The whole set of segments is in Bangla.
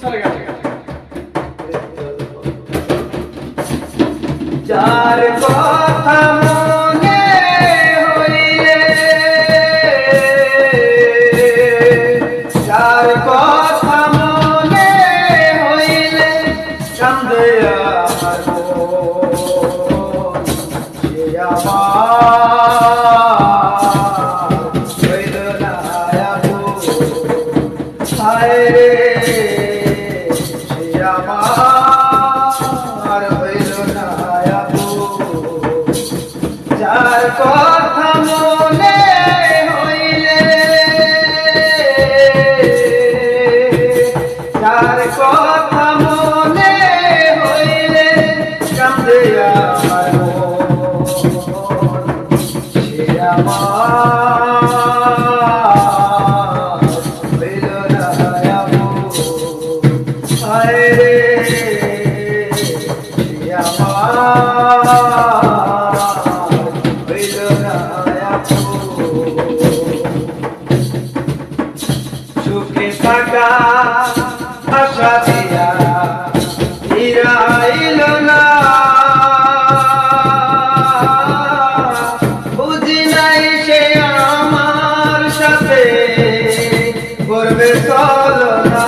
চলে গেছে। যার কথা মনে হইলে, যার কথা মনে হইলে কান্দে আমার মন, সে আমার হইল না আপন। হায় রে সে আমার হইল না আপন। যার কথা মনে হইলে, যার কথা মনে হইলে কান্দে আমার মন, সে আমার হইল না আপন। হায় রে সে আমার হইল না আপন। সুখে থাকা আশা দিয়া ফিরাইল না, বুঝি নাই সে আমার সাথে করবে ছলনা।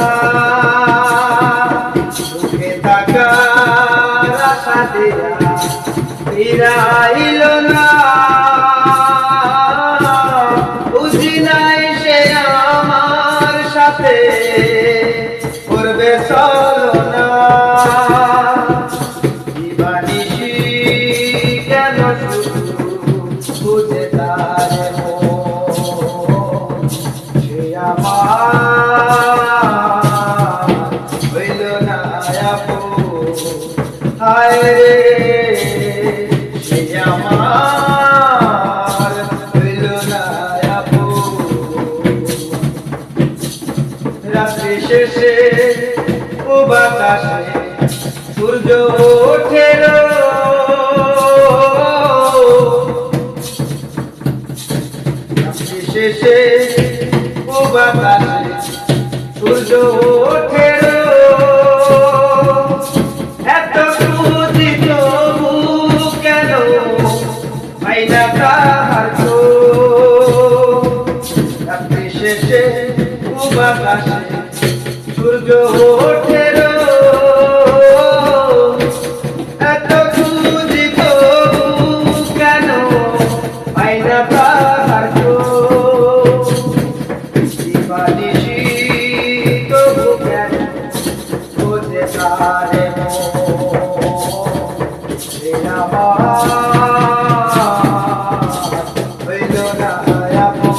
সুখে থাকা আশা দিয়া ফিরাইল না, বুঝি নাই সে আমার সাথে করবে ছলনা। দিবানিশি কেন শুধু বুঝে তার মন, সে আমার হইল না আপন। হায় রে সে আমার হইল না আপন। রাত্রি শেষে ও বাতাসে সূর্য ওঠের, রাত্রি শেষে ও বাতাসে সূর্য ওঠের। এত খুঁজি তবু কেন পাই না তাহার খোঁজ। রাত্রি শেষে ও বাতাসে সূর্য ওঠের, এত খুঁজি তবু কেন পাই না তাহার খোঁজ। দিবানিশি তবু কেন বোঝে তার মন, সে আমার হইল না আপন।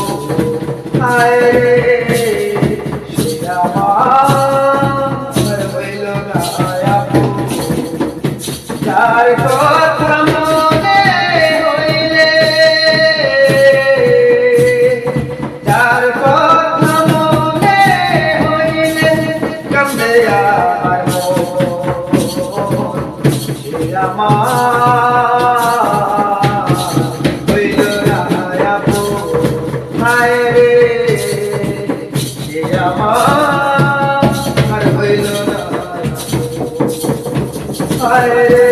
হায় রে সে আমার হইল না আপন। যার কথা মনে হইলে, যার কথা মনে হইলে কান্দে আমার মন, সে আমার হইল না আপন। হায় রে সে আমার হইল না আপন। হায় রে